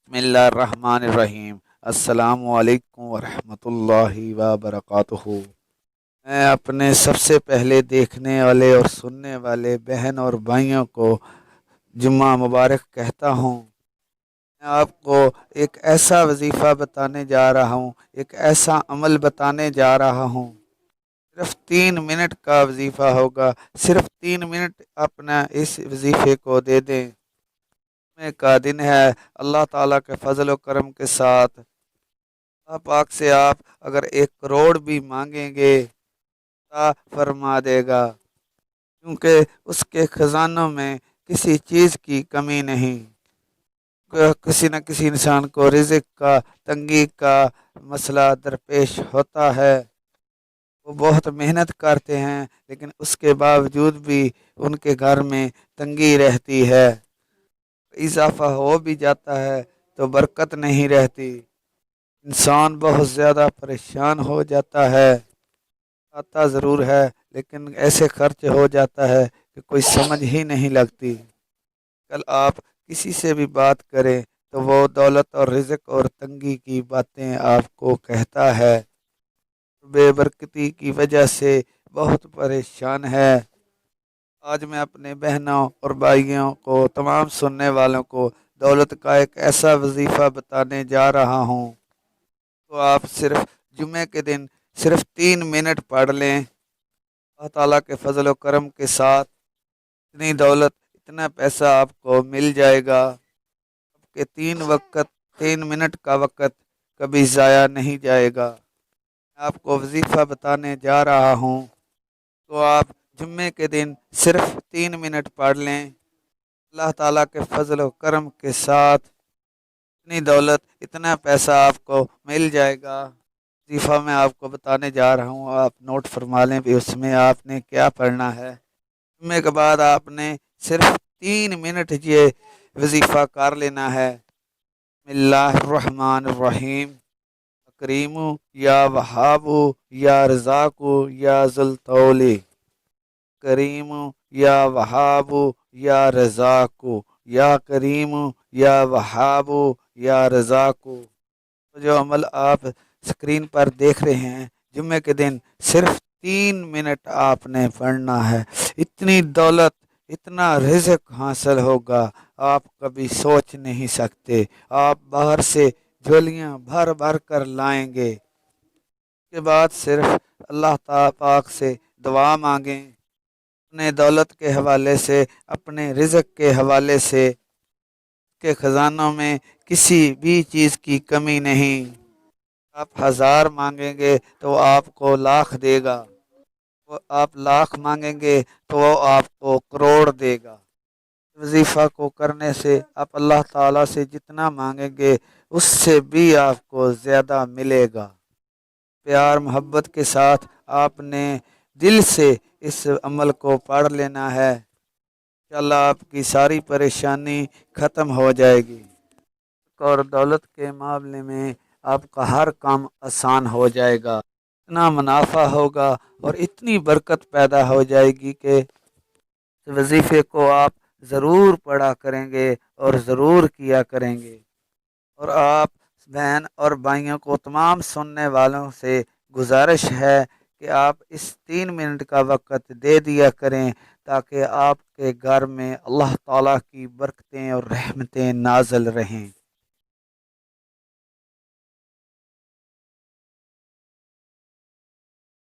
बिस्मिल्लाहिर्रहमानिर्रहीम। अस्सलामु अलैकुम वरहमतुल्लाहि वबरकातुहू। मैं अपने सबसे पहले देखने वाले और सुनने वाले बहन और भाइयों को जुम्मा मुबारक कहता हूँ। मैं आपको एक ऐसा वजीफ़ा बताने जा रहा हूँ, एक ऐसा अमल बताने जा रहा हूँ। सिर्फ 3 मिनट का वजीफ़ा होगा। सिर्फ 3 मिनट अपना इस वजीफ़े को दे दें। जुम्मे का दिन है। अल्लाह ताला के फजल व करम के साथ अल्लाह पाक से आप अगर 1 करोड़ भी मांगेंगे ता फरमा देगा, क्योंकि उसके खजानों में किसी चीज़ की कमी नहीं। किसी न किसी इंसान को रिज़्क का, तंगी का मसला दरपेश होता है। वो बहुत मेहनत करते हैं, लेकिन उसके बावजूद भी उनके घर में तंगी रहती है। इजाफा हो भी जाता है तो बरकत नहीं रहती। इंसान बहुत ज़्यादा परेशान हो जाता है। आता ज़रूर है, लेकिन ऐसे खर्च हो जाता है कि कोई समझ ही नहीं लगती। कल आप किसी से भी बात करें तो वो दौलत और रिज़्क और तंगी की बातें आपको कहता है। बेबरकती की वजह से बहुत परेशान है। आज मैं अपने बहनों और भाइयों को, तमाम सुनने वालों को दौलत का एक ऐसा वजीफ़ा बताने जा रहा हूँ। तो आप सिर्फ जुमे के दिन सिर्फ 3 मिनट पढ़ लें। अल्लाह ताला के फजल व करम के साथ इतनी दौलत, इतना पैसा आपको मिल जाएगा कि 3 मिनट का वक़्त कभी ज़ाया नहीं जाएगा। मैं आपको वजीफ़ा बताने जा रहा हूँ, तो आप जुम्मे के दिन सिर्फ 3 मिनट पढ़ लें। अल्लाह ताला के फजल व करम के साथ इतनी दौलत, इतना पैसा आपको मिल जाएगा। वजीफ़ा मैं आपको बताने जा रहा हूँ, आप नोट फरमा लें भी उसमें आपने क्या पढ़ना है। जुम्मे के बाद आपने सिर्फ 3 मिनट ये वजीफ़ा कर लेना है। बिस्मिल्लाहिर्रहमानिर्रहीम। करीमु या वहाबु या रज़ाकु या जुलतौली। करीमु या वहाबु या रज़ाकु, या करीमु या वहाबु या रज़ाकु। तो जो अमल आप स्क्रीन पर देख रहे हैं, जुम्मे के दिन सिर्फ 3 मिनट आपने पढ़ना है। इतनी दौलत, इतना रिज़्क हासिल होगा, आप कभी सोच नहीं सकते। आप बाहर से झोलियाँ भर भर कर लाएंगे। के बाद सिर्फ अल्लाह ताला पाक से दुआ मांगें, अपने दौलत के हवाले से, अपने रिज़्क के हवाले से। के ख़जानों में किसी भी चीज़ की कमी नहीं। आप 1,000 मांगेंगे तो वो आपको लाख देगा। वो आप लाख मांगेंगे तो वो आपको करोड़ देगा। वजीफ़ा को करने से आप अल्लाह ताला से जितना मांगेंगे उससे भी आपको ज़्यादा मिलेगा। प्यार मोहब्बत के साथ आपने दिल से इस अमल को पढ़ लेना है। इंशाअल्लाह आपकी सारी परेशानी ख़त्म हो जाएगी और दौलत के मामले में आपका हर काम आसान हो जाएगा। इतना मुनाफा होगा और इतनी बरकत पैदा हो जाएगी कि वजीफ़े को आप ज़रूर पढ़ा करेंगे और ज़रूर किया करेंगे। और आप बहन और भाइयों को, तमाम सुनने वालों से गुजारिश है कि आप इस 3 मिनट का वक़्त दे दिया करें, ताकि आपके घर में अल्लाह ताला की बरकतें और रहमतें नाज़िल रहें।